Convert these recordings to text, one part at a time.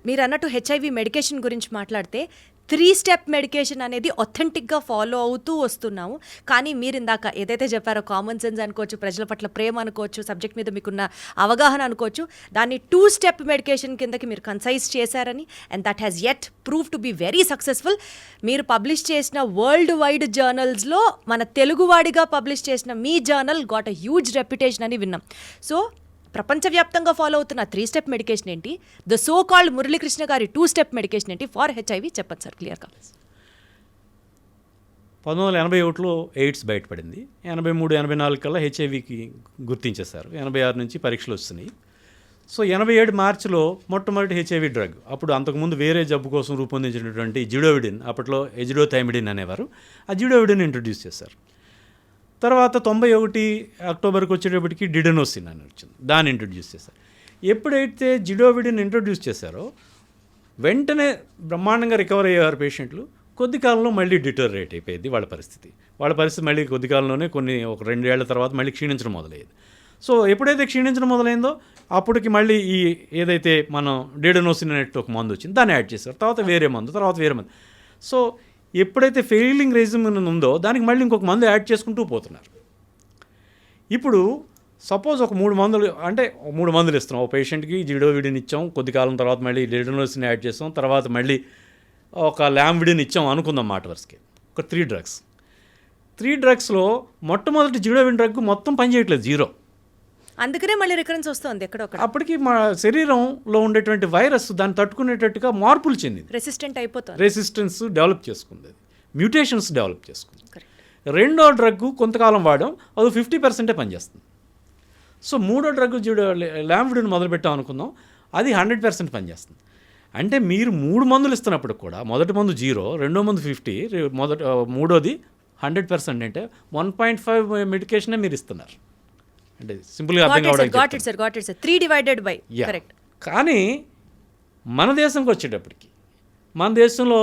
మీరు అన్నట్టు HIV medication గురించి మాట్లాడితే 3 స్టెప్ మెడికేషన్ అనేది ఒథెంటిక్గా ఫాలో అవుతూ వస్తున్నాము. కానీ మీరు ఇందాక ఏదైతే చెప్పారో కామన్ సెన్స్ అనుకోవచ్చు, ప్రజల పట్ల ప్రేమ అనుకోవచ్చు, సబ్జెక్ట్ మీద మీకున్న అవగాహన అనుకోవచ్చు, దాన్ని 2 స్టెప్ మెడికేషన్ కిందకి మీరు కన్సైజ్ చేశారని, and that has yet prove to be very successful. మీరు పబ్లిష్ చేసిన వరల్డ్ వైడ్ జర్నల్స్లో మన తెలుగువాడిగా పబ్లిష్ చేసిన మీ journal got a huge reputation అని విన్నాం. సో ప్రపంచవ్యాప్తంగా ఫాలో అవుతున్న 3 స్టెప్ మెడికేషన్ ఏంటి, ద సో కాల్డ్ మురళీకృష్ణ గారి 2 స్టెప్ మెడికేషన్ ఏంటి ఫార్ హెచ్ఐవి చెప్పండి సార్ క్లియర్గా. 1981లో ఎయిడ్స్ బయటపడింది. 83-84 కల్లా హెచ్ఐవికి గుర్తించేశారు. 86 నుంచి పరీక్షలు వస్తున్నాయి. సో 87 మార్చిలో మొట్టమొదటి హెచ్ఐవి డ్రగ్, అప్పుడు అంతకుముందు వేరే జబ్బు కోసం రూపొందించినటువంటి జిడోవిడిన్, అప్పట్లో ఎజిడోథైమిడిన్ అనేవారు, ఆ జిడోవిడిన్ ఇంట్రడ్యూస్ చేశారు. తర్వాత 91 అక్టోబర్కి వచ్చేటప్పటికి డిడెనోసిన్ అని వచ్చింది, దాన్ని ఇంట్రడ్యూస్ చేశారు. ఎప్పుడైతే జిడోవిడిన్ ఇంట్రడ్యూస్ చేశారో వెంటనే బ్రహ్మాండంగా రికవర్ అయ్యేవారు పేషెంట్లు. కొద్ది కాలంలో మళ్ళీ డిటోరేట్ అయిపోయింది వాళ్ళ పరిస్థితి మళ్ళీ కొద్ది కాలంలోనే ఒక 2 ఏళ్ల తర్వాత మళ్ళీ క్షీణించడం మొదలయ్యేది. సో ఎప్పుడైతే క్షీణించడం మొదలైందో అప్పటికి మళ్ళీ ఈ ఏదైతే మనం డిడెనోసిన్ అనేట్టు ఒక మందు వచ్చింది దాన్ని యాడ్ చేశారు. తర్వాత వేరే మందు. సో ఎప్పుడైతే ఫెయిలింగ్ రెజిమ్ ఉందో దానికి మళ్ళీ ఇంకొక మందు యాడ్ చేసుకుంటూ పోతున్నారు. ఇప్పుడు సపోజ్ ఒక 3 మందులు అంటే 3 మందులు ఇస్తున్నాం. ఒక పేషెంట్కి జిడోవిడిన్ ఇచ్చాం, కొద్ది కాలం తర్వాత మళ్ళీ డిడెనోసిన్ యాడ్ చేస్తాం, తర్వాత మళ్ళీ ఒక లాంవిడిన్ ఇచ్చాం అనుకుందాం మాట వరుసకి. ఒక 3 డ్రగ్స్లో మొట్టమొదటి జిడోవిడిన్ డ్రగ్ మొత్తం పనిచేయట్లేదు, 0. అందుకనే మళ్ళీ రికరెన్స్ వస్తుంది ఎక్కడొక్కడ. అప్పటికి మా శరీరంలో ఉండేటువంటి వైరస్ దాన్ని తట్టుకునేటట్టుగా మార్పులు చెందింది, రెసిస్టెంట్ అయిపోతుంది, రెసిస్టెన్స్ డెవలప్ చేసుకుంది, మ్యూటేషన్స్ డెవలప్ చేసుకుంది. రెండో డ్రగ్ కొంతకాలం వాడడం, అది 50% పనిచేస్తుంది. సో మూడో డ్రగ్ లాంవిడిన్ మొదలుపెట్టాం అనుకుందాం, అది 100% పనిచేస్తుంది. అంటే మీరు 3 మందులు ఇస్తున్నప్పుడు కూడా మొదటి మందు 0, రెండో మందు 50, మూడోది 100% అంటే 1.5 మెడికేషనే మీరు ఇస్తున్నారు. అంటే సింపుల్గా అర్థం కావడానికి 3 డివైడెడ్ బై కరెక్ట్. కానీ మన దేశంకి వచ్చేటప్పటికి, మన దేశంలో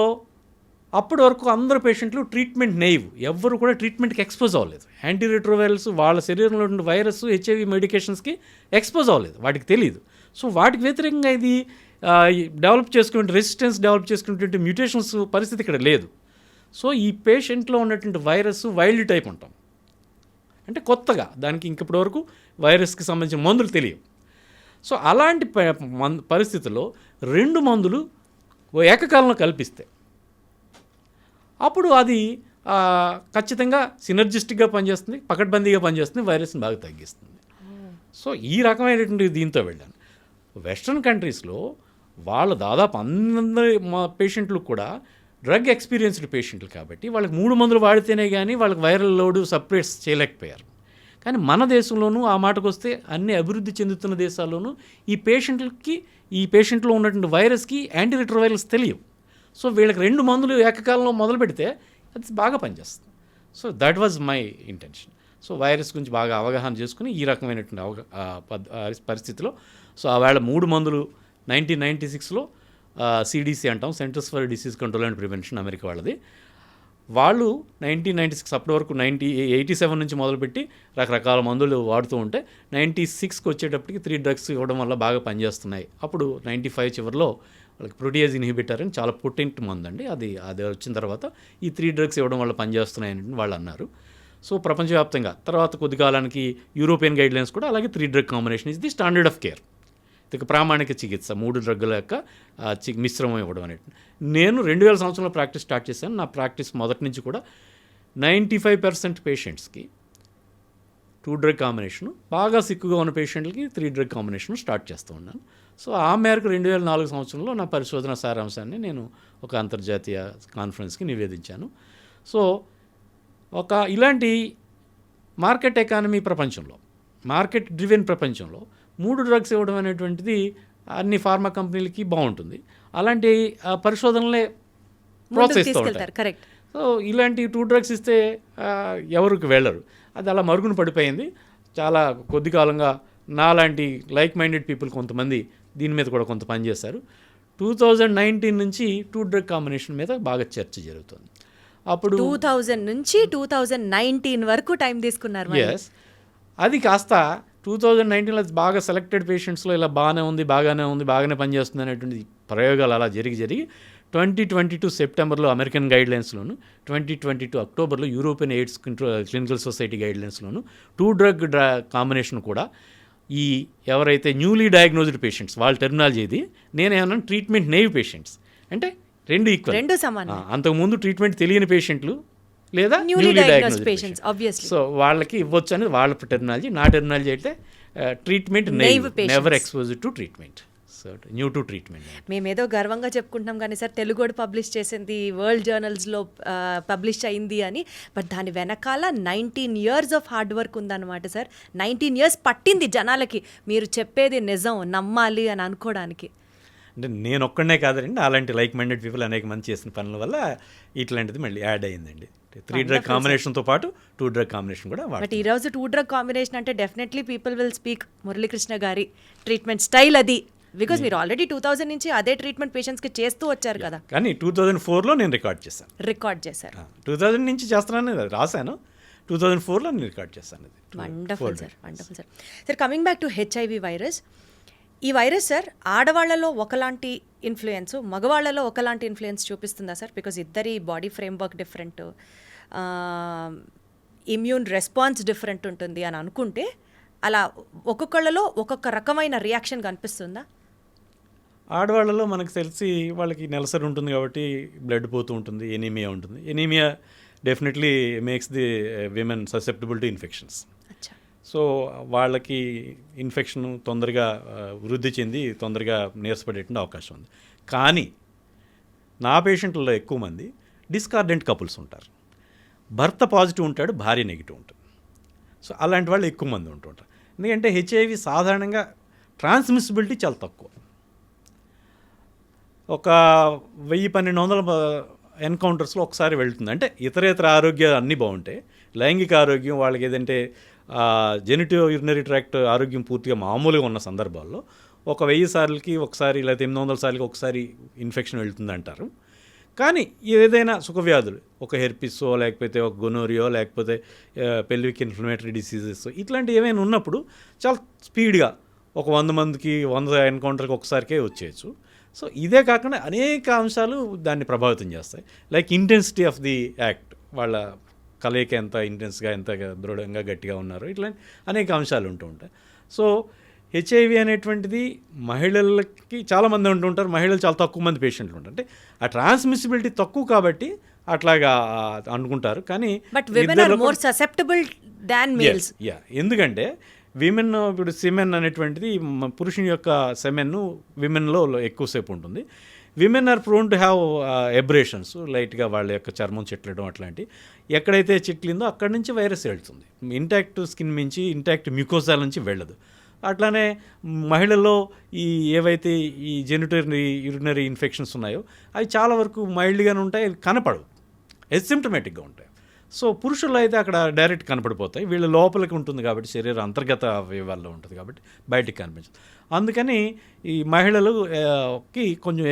అప్పటి వరకు అందరు పేషెంట్లు ట్రీట్మెంట్ నెయివ్, ఎవ్వరు కూడా ట్రీట్మెంట్కి ఎక్స్పోజ్ అవ్వలేదు. యాంటీరిట్రోవైరల్స్ వాళ్ళ శరీరంలో ఉన్న వైరస్ హెచ్ఐవి మెడికేషన్స్కి ఎక్స్పోజ్ అవ్వలేదు, వాటికి తెలియదు. సో వాటికి వ్యతిరేకంగా ఇది డెవలప్ చేసుకునే రెసిస్టెన్స్ డెవలప్ చేసుకునేటువంటి మ్యూటేషన్స్ పరిస్థితి ఇక్కడ లేదు. సో ఈ పేషెంట్లో ఉన్నటువంటి వైరస్ వైల్డ్ టైప్ ఉంటాం, అంటే కొత్తగా దానికి ఇంకప్పటి వరకు వైరస్కి సంబంధించిన మందులు తెలియవు. సో అలాంటి పరిస్థితుల్లో 2 మందులు ఏకకాలంలో కల్పిస్తే అప్పుడు అది ఖచ్చితంగా సినర్జిస్టిక్గా పనిచేస్తుంది, పకడ్బందీగా పనిచేస్తుంది, వైరస్ని బాగా తగ్గిస్తుంది. సో ఈ రకమైనటువంటి దీంతో వెళ్ళాను. వెస్ట్రన్ కంట్రీస్లో వాళ్ళ దాదాపు అందరి పేషెంట్లు కూడా డ్రగ్ ఎక్స్పీరియన్స్డ్ పేషెంట్లు కాబట్టి వాళ్ళకి 3 మందులు వాడితేనే కానీ వాళ్ళకి వైరల్ లోడ్ సప్రెస్ చేయలేకపోయారు. కానీ మన దేశంలోనూ ఆ మాటకు వస్తే అన్ని అభివృద్ధి చెందుతున్న దేశాల్లోనూ ఈ పేషెంట్లో ఉన్నటువంటి వైరస్కి యాంటీరిట్రోవైరల్స్ తెలియవు. సో వీళ్ళకి 2 మందులు ఏకకాలంలో మొదలు పెడితే అది బాగా పనిచేస్తుంది. So that was my intention. So virus గురించి బాగా అవగాహన చేసుకుని ఈ రకమైనటువంటి పరిస్థితిలో సో ఆవేళ 3 మందులు 1996లో CDC అంటాం, centres for disease control and prevention, America వాళ్ళది. వాళ్ళు 1996 అప్పటి వరకు 87 నుంచి మొదలుపెట్టి రకరకాల మందులు వాడుతూ ఉంటే 96కి వచ్చేటప్పటికి 3 డ్రగ్స్ ఇవ్వడం వల్ల బాగా పనిచేస్తున్నాయి. అప్పుడు 95 చివరిలో వాళ్ళకి ప్రోటీయేజ్ ఇన్హిబిటర్ అని చాలా పొటెంట్ మందు అండి, అది వచ్చిన తర్వాత ఈ 3 డ్రగ్స్ ఇవ్వడం వల్ల పనిచేస్తున్నాయని వాళ్ళు అన్నారు. సో ప్రపంచవ్యాప్తంగా తర్వాత కొద్ది కాలానికి యూరోపియన్ గైడ్లైన్స్ కూడా అలాగే 3 drug combination is the standard of care, ఇక ప్రామాణిక చికిత్స 3 డ్రగ్గుల యొక్క మిశ్రమం ఇవ్వడం అనేది. నేను 2000 సంవత్సరంలో ప్రాక్టీస్ స్టార్ట్ చేశాను. నా ప్రాక్టీస్ మొదటి నుంచి కూడా 95% పేషెంట్స్కి 2 డ్రగ్ కాంబినేషను, బాగా సిక్కుగా ఉన్న పేషెంట్లకి 3 డ్రగ్ కాంబినేషన్ స్టార్ట్ చేస్తూ ఉన్నాను. సో ఆ మేరకు 2004 సంవత్సరంలో నా పరిశోధన సారాంశాన్ని నేను ఒక అంతర్జాతీయ కాన్ఫరెన్స్కి నివేదించాను. సో ఇలాంటి మార్కెట్ ఎకానమీ ప్రపంచంలో, మార్కెట్ డ్రివెన్ ప్రపంచంలో 3 డ్రగ్స్ ఇవ్వడం అనేటువంటిది అన్ని ఫార్మా కంపెనీలకి బాగుంటుంది. అలాంటి పరిశోధనలే ప్రోత్సహిస్తూ ఉంటారు. కరెక్ట్. సో ఇలాంటి 2 డ్రగ్స్ ఇస్తే ఎవరికి వెళ్ళరు, అది అలా మరుగున పడిపోయింది. చాలా కొద్ది కాలంగా నాలాంటి లైక్ మైండెడ్ పీపుల్ కొంతమంది దీని మీద కూడా కొంత పనిచేశారు. 2019 నుంచి 2 డ్రగ్ కాంబినేషన్ మీద బాగా చర్చ జరుగుతుంది. అప్పుడు 2000 నుంచి 2019 వరకు టైం తీసుకున్నారు. ఎస్, అది కాస్త 2019లో అది బాగా సెలెక్టెడ్ పేషెంట్స్లో ఇలా బాగానే ఉంది బాగానే పనిచేస్తుంది అనేటువంటి ప్రయోగాలు అలా జరిగి 2022 సెప్టెంబర్లో అమెరికన్ గైడ్లైన్స్లోను 2022 అక్టోబర్లో యూరోపియన్ ఎయిడ్స్ క్లినికల్ సొసైటీ గైడ్లైన్స్లోను 2 డ్రగ్ కాంబినేషన్ కూడా ఈ ఎవరైతే న్యూలీ డయాగ్నోజ్డ్ పేషెంట్స్ వాళ్ళ టెర్మినాలజీ ఇది, నేనేమన్నా ట్రీట్మెంట్ నేవ్ పేషెంట్స్ అంటే రెండు ఈక్వల్, రెండు సమానం. అంతకుముందు ట్రీట్మెంట్ తెలియని పేషెంట్లు లేదా Newly newly diagnosed diagnosed patients, obviously. So వాళ్ళకి ఇవ్వచ్చు అనేది వాళ్ళ టెర్మినాలజీ. నా టెర్మినాలజీ అయితే treatment Naive patients. Never expose to treatment, so new to treatment. మేమేదో గర్వంగా చెప్పుకుంటున్నాం కానీ సార్ తెలుగుడు పబ్లిష్ చేసింది వరల్డ్ జర్నల్స్లో పబ్లిష్ అయింది అని, బట్ దాని వెనకాల 19 years ఆఫ్ హార్డ్ వర్క్ ఉందన్నమాట సార్. 19 years పట్టింది జనాలకి మీరు చెప్పేది నిజం నమ్మాలి అని అనుకోవడానికి. అంటే నేను ఒక్కడనే కాదండి, అలాంటి లైక్ మైండెడ్ పీపుల్ అనేక మంది చేసిన పనుల వల్ల ఇట్లాంటిది మళ్ళీ యాడ్ అయ్యిందండి. 3 డ్రగ్ కాంబినేషన్తో పాటు 2 డ్రగ్ కాంబినేషన్ కూడా బట్ ఈరోజు 2 డ్రగ్ కాంబినేషన్ అంటే definitely people will speak Muralikrishna గారి ట్రీట్మెంట్ స్టైల్ అది, బికాజ్ మీరు ఆల్రెడీ 2000 నుంచి అదే ట్రీట్మెంట్ పేషెంట్స్కి చేస్తూ వచ్చారు కదా. కానీ 2004లో నేను రికార్డ్ చేశాను. రికార్డ్ చేశారు. 2000 నుంచి చేస్తున్నాను, రాశాను. 2004లో నేను రికార్డ్ చేశాను. Wonderful sir, wonderful sir. Sir coming back to HIV virus, ఈ వైరస్ సార్ ఆడవాళ్లలో ఒకలాంటి ఇన్ఫ్లుయెన్స్, మగవాళ్లలో ఒకలాంటి ఇన్ఫ్లుయెన్స్ చూపిస్తుందా సార్? బికాజ్ ఇద్దరి body framework different, immune response different ఉంటుంది అని అనుకుంటే అలా ఒక్కొక్కళ్ళలో ఒక్కొక్క రకమైన రియాక్షన్ కనిపిస్తుందా? ఆడవాళ్ళలో మనకు తెలిసి వాళ్ళకి నెలసరి ఉంటుంది కాబట్టి బ్లడ్ పోతూ ఉంటుంది, ఎనీమియా ఉంటుంది. Anaemia definitely makes the women susceptible to infections. So వాళ్ళకి ఇన్ఫెక్షన్ తొందరగా వృద్ధి చెంది తొందరగా నీరసపడేటువంటి అవకాశం ఉంది. కానీ నా పేషెంట్లలో ఎక్కువ మంది డిస్కార్డెంట్ కపుల్స్ ఉంటారు. భర్త పాజిటివ్ ఉంటాడు, భార్య నెగిటివ్ ఉంటుంది. సో అలాంటి వాళ్ళు ఎక్కువ మంది ఉంటుంటారు. ఎందుకంటే హెచ్ఐవి సాధారణంగా ట్రాన్స్మిసిబిలిటీ చాలా తక్కువ. ఒక 1000-1200 ఎన్కౌంటర్స్లో ఒకసారి వెళ్తుంది. అంటే ఇతరేతర ఆరోగ్యాలు అన్నీ బాగుంటాయి, లైంగిక ఆరోగ్యం వాళ్ళకి ఏదంటే జెనిటివ్ యూరినరీ ట్రాక్ట్ ఆరోగ్యం పూర్తిగా మామూలుగా ఉన్న సందర్భాల్లో ఒక 1000 సార్లకి ఒకసారి లేదా 800 సార్లకి ఒకసారి ఇన్ఫెక్షన్ వెళ్తుంది అంటారు. కానీ ఏదైనా సుఖవ్యాధులు, ఒక హెర్పిసో లేకపోతే ఒక గొనోరియో లేకపోతే పెల్విక్ ఇన్ఫ్లమేటరీ డిసీజెస్ ఇట్లాంటివి ఏమైనా ఉన్నప్పుడు చాలా స్పీడ్గా ఒక 100 మందికి 100 ఎన్కౌంటర్కి ఒకసారికే వచ్చేయచ్చు. సో ఇదే కాకుండా అనేక అంశాలు దాన్ని ప్రభావితం చేస్తాయి. Like intensity of the act, వాళ్ళ కలయిక ఎంత ఇంటెన్స్గా ఎంత దృఢంగా గట్టిగా ఉన్నారు, ఇట్లాంటి అనేక అంశాలు ఉంటూ ఉంటాయి. సో హెచ్ఐవి అనేటువంటిది మహిళలకి చాలామంది ఉంటుంటారు, మహిళలు చాలా తక్కువ మంది పేషెంట్లు ఉంటారు. అంటే ఆ ట్రాన్స్మిసిబిలిటీ తక్కువ కాబట్టి అట్లాగా అనుకుంటారు. కానీ ఎందుకంటే విమెన్ ఇప్పుడు సిమెన్ అనేటువంటిది పురుషుని యొక్క సెమెన్ విమెన్లో ఎక్కువసేపు ఉంటుంది. Women are prone to have abrasions, లైట్గా వాళ్ళ యొక్క చర్మం చిట్లడం అట్లాంటి. ఎక్కడైతే చిట్లిందో అక్కడి నుంచి వైరస్ వెళ్తుంది, ఇంటాక్ట్ స్కిన్ నుంచి ఇంటాక్ట్ మ్యూకోజాల నుంచి వెళ్ళదు. అట్లానే మహిళల్లో ఈ ఏవైతే ఈ జెనిటరీ యూరినరీ ఇన్ఫెక్షన్స్ ఉన్నాయో అవి చాలా వరకు మైల్డ్గానే ఉంటాయి, కనపడవు, ఎసిమ్టమేటిక్గా ఉంటాయి. సో పురుషుల్లో అయితే అక్కడ డైరెక్ట్ కనపడిపోతాయి. వీళ్ళ లోపలికి ఉంటుంది కాబట్టి శరీర అంతర్గత అవయవాల్లో ఉంటుంది కాబట్టి బయటికి కనిపించదు. అందుకని ఈ మహిళలకి కొంచెం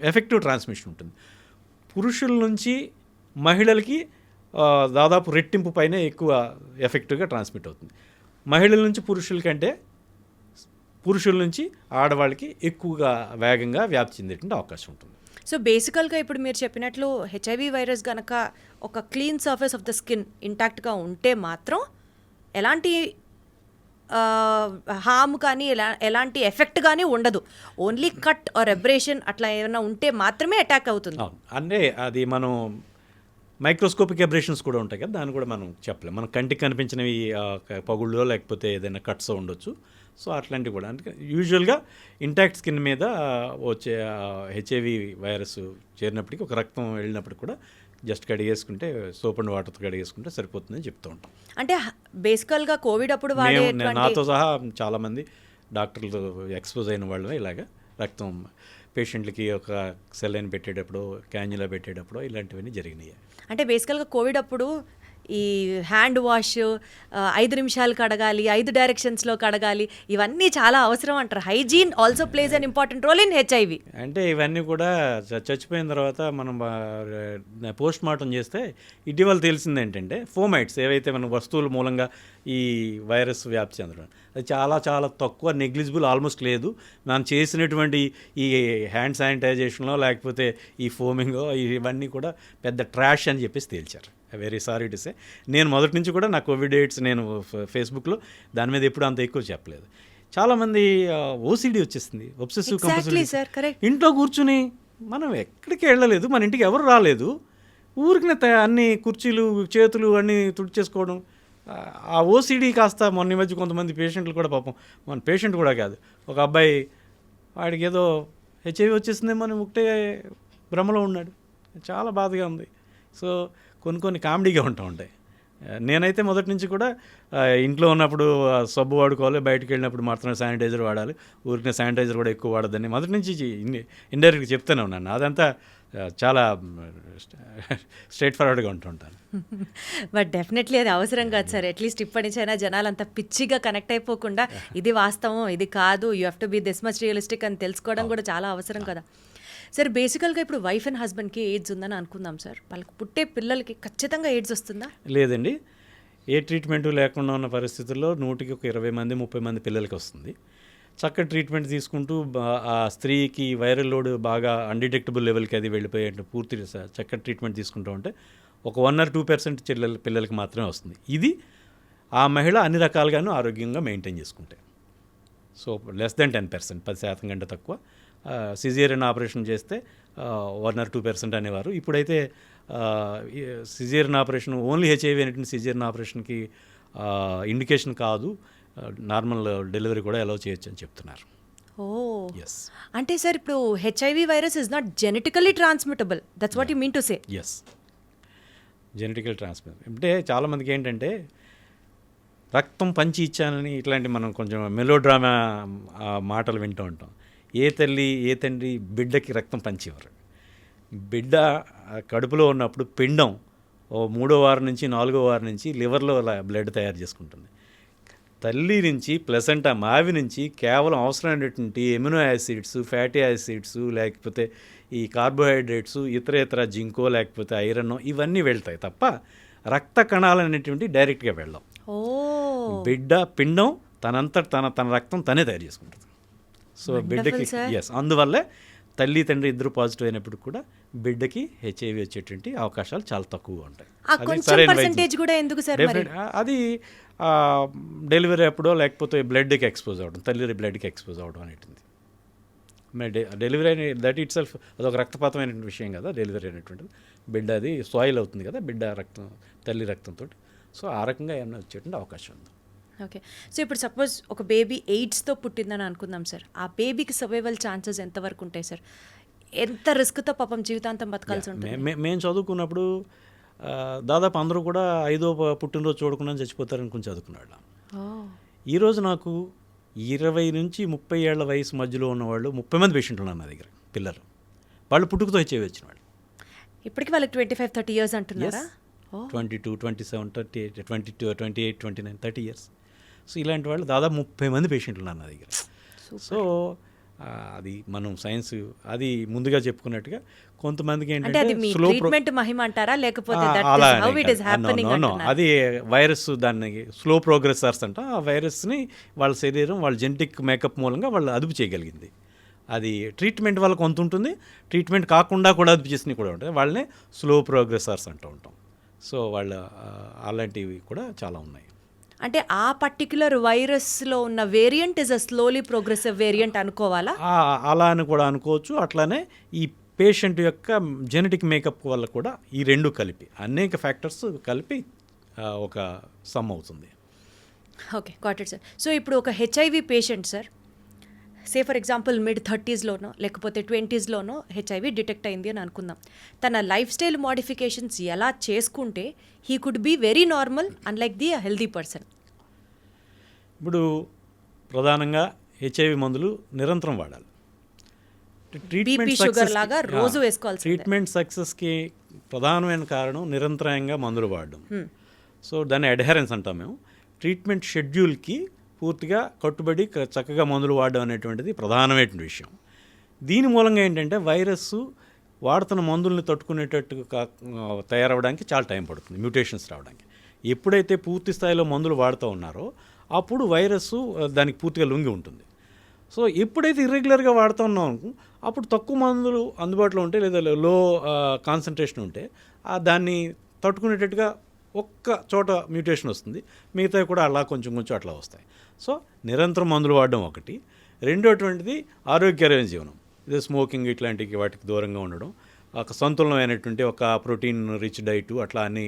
ఎఫెక్టివ్ ట్రాన్స్మిషన్ ఉంటుంది. పురుషుల నుంచి మహిళలకి దాదాపు రెట్టింపు పైనే ఎక్కువ ఎఫెక్టివ్గా ట్రాన్స్మిట్ అవుతుంది. మహిళల నుంచి పురుషుల కంటే పురుషుల నుంచి ఆడవాళ్ళకి ఎక్కువగా వేగంగా వ్యాప్తి చెందేటువంటి అవకాశం ఉంటుంది. సో బేసికల్గా ఇప్పుడు మీరు చెప్పినట్లు హెచ్ఐవి వైరస్ కనుక ఒక clean surface of the skin ఇంటాక్ట్గా ఉంటే మాత్రం ఎలాంటి హామ్ కానీ ఎలాంటి ఎఫెక్ట్ కానీ ఉండదు. ఓన్లీ కట్ ఆర్ ఎబ్రేషన్ అట్లా ఏమైనా ఉంటే మాత్రమే అటాక్ అవుతుంది. అంటే అది మనం మైక్రోస్కోపిక్ ఎబ్రేషన్స్ కూడా ఉంటాయి కదా, దాన్ని కూడా మనం చెప్పలేం. మన కంటికి కనిపించినవి పగుళ్ళో లేకపోతే ఏదైనా కట్స్ ఉండొచ్చు. సో అట్లాంటివి కూడా అంటే యూజువల్గా ఇంటాక్ట్ స్కిన్ మీద వచ్చే హెచ్ఐవి వైరస్ చేరినప్పటికీ ఒక రక్తం వెళ్ళినప్పుడు కూడా జస్ట్ కడిగేసుకుంటే సోప్ అండ్ వాటర్తో కడిగేసుకుంటే సరిపోతుందని చెప్తూ ఉంటాం. అంటే బేసికల్గా కోవిడ్ అప్పుడు నాతో సహా చాలామంది డాక్టర్లు ఎక్స్పోజ్ అయిన వాళ్ళు ఇలాగా రక్తం పేషెంట్లకి ఒక సెలైన్ పెట్టేటప్పుడు క్యాన్యులా పెట్టేటప్పుడు ఇలాంటివన్నీ జరిగినాయి. అంటే బేసికల్గా కోవిడ్ అప్పుడు ఈ హ్యాండ్ వాష్ 5 నిమిషాలు కడగాలి, 5 డైరెక్షన్స్లో కడగాలి, ఇవన్నీ చాలా అవసరం అంటారు. Hygiene also plays an important role in HIV. అంటే ఇవన్నీ కూడా చచ్చిపోయిన తర్వాత మనం పోస్ట్ మార్టం చేస్తే ఇటీవల తెలిసింది ఏంటంటే ఫోమైట్స్ ఏవైతే మన వస్తువుల మూలంగా ఈ వైరస్ వ్యాప్తి చెందడం అది చాలా చాలా తక్కువ, నెగ్లిజిబుల్, ఆల్మోస్ట్ లేదు. మనం చేసినటువంటి ఈ హ్యాండ్ శానిటైజేషన్లో లేకపోతే ఈ ఫోమింగో ఇవన్నీ కూడా పెద్ద ట్రాష్ అని చెప్పేసి తేల్చారు. Very sorry to say. నేను మొదటి నుంచి కూడా నా కోవిడ్ ఎయిడ్స్ నేను ఫేస్బుక్లో దాని మీద ఎప్పుడు అంత ఎక్కువ చెప్పలేదు. చాలామంది ఓసిడి వచ్చేసింది, ఒబ్సెసివ్ కంపల్సివ్. ఇంట్లో కూర్చుని మనం ఎక్కడికి వెళ్ళలేదు, మన ఇంటికి ఎవరు రాలేదు, ఊరికి అన్ని కుర్చీలు చేతులు అన్నీ తుడిచేసుకోవడం. ఆ ఓసిడి కాస్త మొన్న మధ్య కొంతమంది పేషెంట్లు కూడా పాపం, మన పేషెంట్ కూడా కాదు, ఒక అబ్బాయి వాడికి ఏదో హెచ్ఐవి వచ్చేసిందేమో అని ఒకటే భ్రమలో ఉన్నాడు. చాలా బాధగా ఉంది. సో కొన్ని కామెడీగా ఉంటాయి. నేనైతే మొదటి నుంచి కూడా ఇంట్లో ఉన్నప్పుడు సబ్బు వాడుకోవాలి, బయటకు వెళ్ళినప్పుడు మాత్రమే శానిటైజర్ వాడాలి, ఊరికే శానిటైజర్ కూడా ఎక్కువ వాడద్దని మొదటి నుంచి ఇండైరెక్ట్గా చెప్తూనే ఉన్నాను. అదంతా చాలా స్ట్రైట్ ఫార్వర్డ్గా ఉంటుంటాను. బట్ డెఫినెట్లీ అది అవసరం కాదు సార్. అట్లీస్ట్ ఇప్పటి నుంచైనా జనాలు అంత పిచ్చిగా కనెక్ట్ అయిపోకుండా ఇది వాస్తవం, ఇది కాదు, you have to be this much realistic అని తెలుసుకోవడం కూడా చాలా అవసరం కదా సార్. బేసికల్గా ఇప్పుడు వైఫ్ అండ్ హస్బెండ్కి ఎయిడ్స్ ఉందని అనుకుందాం సార్, వాళ్ళకి పుట్టే పిల్లలకి ఖచ్చితంగా ఎయిడ్స్ వస్తుందా? లేదండి, ఏ ట్రీట్మెంటు లేకుండా ఉన్న పరిస్థితుల్లో 100కి ఒక 20 మంది 30 మంది పిల్లలకి వస్తుంది. చక్కటి ట్రీట్మెంట్ తీసుకుంటూ ఆ స్త్రీకి వైరల్ లోడ్ బాగా అన్డిటెక్టబుల్ లెవెల్కి అది వెళ్ళిపోయే పూర్తి చక్కటి ట్రీట్మెంట్ తీసుకుంటూ ఉంటే ఒక 1 or 2% పిల్లలకి మాత్రమే వస్తుంది. ఇది ఆ మహిళ అన్ని రకాలుగాను ఆరోగ్యంగా మెయింటైన్ చేసుకుంటే. సో లెస్ దెన్ 10%, 10% కంటే తక్కువ. సిజేరియన్ ఆపరేషన్ చేస్తే 1 or 2% అనేవారు. ఇప్పుడైతే సిజేరియన్ ఆపరేషన్ ఓన్లీ హెచ్ఐవి అనేటువంటి సిజేరియన్ ఆపరేషన్కి ఇండికేషన్ కాదు, నార్మల్ డెలివరీ కూడా అలౌ చేయొచ్చు అని చెప్తున్నారు. Oh yes. అంటే సార్ ఇప్పుడు HIV virus is not genetically transmittable, that's what you mean to say? Yes, genetical transmit అంటే చాలామందికి ఏంటంటే రక్తం పంచి ఇచ్చానని ఇట్లాంటి మనం కొంచెం మెలోడ్రామా మాటలు వింటూ ఉంటాం. ఏ తల్లి ఏ తండ్రి బిడ్డకి రక్తం పంచేవారు. బిడ్డ కడుపులో ఉన్నప్పుడు పిండం 3వ వారం నుంచి 4వ వారం నుంచి లివర్లో బ్లడ్ తయారు చేసుకుంటుంది. తల్లి నుంచి ప్లసెంటా మావి నుంచి కేవలం అవసరమైనటువంటి ఎమినో యాసిడ్స్, ఫ్యాటీ యాసిడ్స్, లేకపోతే ఈ కార్బోహైడ్రేట్స్, ఇతర జింకో లేకపోతే ఐరన్ ఇవన్నీ వెళ్తాయి తప్ప రక్త కణాలు అనేటువంటి డైరెక్ట్గా వెళ్ళాం. బిడ్డ పిండం తన రక్తం తనే తయారు చేసుకుంటుంది. సో బిడ్డకి అందువల్లే తల్లి తండ్రి ఇద్దరు పాజిటివ్ అయినప్పుడు కూడా బిడ్డకి హెచ్ఐవి వచ్చేటువంటి అవకాశాలు చాలా తక్కువగా ఉంటాయి. అది డెలివరీ అప్పుడో లేకపోతే బ్లడ్కి ఎక్స్పోజ్ అవ్వడం, తల్లి బ్లడ్కి ఎక్స్పోజ్ అవ్వడం అనేటువంటిది. డెలివరీ అనే దట్ ఇట్ సెల్ఫ్ అదొక రక్తపాతమైన విషయం కదా. డెలివరీ అనేటువంటిది బిడ్డ అది సాయిల్ అవుతుంది కదా బిడ్డ రక్తం, తల్లి రక్తంతో. సో ఆ రకంగా ఏమైనా వచ్చేటువంటి అవకాశం ఉంది. ఓకే. సో ఇప్పుడు సపోజ్ ఒక బేబీ ఎయిడ్స్తో పుట్టిందని అనుకుందాం సార్, ఆ బేబీకి సర్వైవల్ ఛాన్సెస్ ఎంతవరకు ఉంటాయి సార్? ఎంత రిస్క్తో పాపం జీవితాంతం బతకాల్సి ఉంటుంది? మేము చదువుకున్నప్పుడు దాదాపు అందరూ కూడా 5వ పుట్టినరోజు చూడకుండా చచ్చిపోతారని కొంచెం చదువుకున్నాడు. ఈరోజు నాకు 20 నుంచి 30 ఏళ్ల వయసు మధ్యలో ఉన్నవాళ్ళు 30 మంది పేషెంట్లు ఉన్నారు నా దగ్గర, పిల్లలు. వాళ్ళు పుట్టుకతో హెచ్ఐవి వచ్చిన వాళ్ళు. ఇప్పటికి వాళ్ళకి 25-30 years అంటున్నారా? 22, 27, 38, 22, 28, 29, 30 years. సో ఇలాంటి వాళ్ళు దాదాపు 30 మంది పేషెంట్లు ఉన్నారు నా దగ్గర. సో అది మనం సైన్స్ అది ముందుగా చెప్పుకున్నట్టుగా కొంతమందికి ఏంటంటే స్లో మహిమ అంటారా లేకపోతే అది వైరస్, దాన్ని స్లో ప్రోగ్రెసర్స్ అంట. ఆ వైరస్ని వాళ్ళ శరీరం వాళ్ళ జెనెటిక్ మేకప్ మూలంగా వాళ్ళు అదుపు చేయగలిగింది. అది ట్రీట్మెంట్ వల్ల కొంత ఉంటుంది, ట్రీట్మెంట్ కాకుండా కూడా అదుపు చేసినవి కూడా ఉంటాయి. వాళ్ళని స్లో ప్రోగ్రెసర్స్ అంటూ ఉంటాం. సో వాళ్ళ అలాంటివి కూడా చాలా ఉన్నాయి. అంటే ఆ పర్టిక్యులర్ వైరస్లో ఉన్న variant is a slowly progressive variant అనుకోవాలా? అలా అని కూడా అనుకోవచ్చు. అట్లానే ఈ పేషెంట్ యొక్క జెనెటిక్ మేకప్ వల్ల కూడా ఈ రెండు కలిపి అనేక ఫ్యాక్టర్స్ కలిపి ఒక సమ్ అవుతుంది. Okay, got it sir. So ఇప్పుడు ఒక HIV patient sir, say for example mid-30sలోనో లేకపోతే 20sలోనో హెచ్ఐవి డిటెక్ట్ అయింది అని అనుకుందాం. తన లైఫ్ స్టైల్ మోడిఫికేషన్స్ ఎలా చేసుకుంటే he could be very normal unlike the healthy person? ఇప్పుడు ప్రధానంగా హెచ్ఐవి మందులు నిరంతరం వాడాలి. షుగర్ లాగా రోజు వేసుకోవాలి. ట్రీట్మెంట్ సక్సెస్కి ప్రధానమైన కారణం నిరంతరాయంగా మందులు వాడడం. సో దాన్ని అడ్హెరెన్స్ అంటాం మేము. ట్రీట్మెంట్ షెడ్యూల్కి పూర్తిగా కట్టుబడి చక్కగా మందులు వాడడం అనేటువంటిది ప్రధానమైన విషయం. దీని మూలంగా ఏంటంటే వైరస్ వాడుతున్న మందుల్ని తట్టుకునేటట్టు తయారవడానికి చాలా టైం పడుతుంది, మ్యూటేషన్స్ రావడానికి. ఎప్పుడైతే పూర్తి స్థాయిలో మందులు వాడుతూ ఉన్నారో అప్పుడు వైరస్ దానికి పూర్తిగా లొంగి ఉంటుంది. సో ఎప్పుడైతే ఇర్రెగ్యులర్గా వాడుతూ ఉన్నాం అప్పుడు తక్కువ మందులు అందుబాటులో ఉంటే లేదా లో కాన్సన్ట్రేషన్ ఉంటే దాన్ని తట్టుకునేటట్టుగా ఒక్క చోట మ్యూటేషన్ వస్తుంది, మిగతావి కూడా అలా కొంచెం కొంచెం అట్లా వస్తాయి. సో నిరంతరం మందులు వాడడం ఒకటి. రెండోటువంటిది ఆరోగ్యకరమైన జీవనం, ఇదే స్మోకింగ్ ఇట్లాంటివి వాటికి దూరంగా ఉండడం, ఒక సంతులనమైనటువంటి ఒక ప్రోటీన్ రిచ్ డైట్ అట్లా అన్ని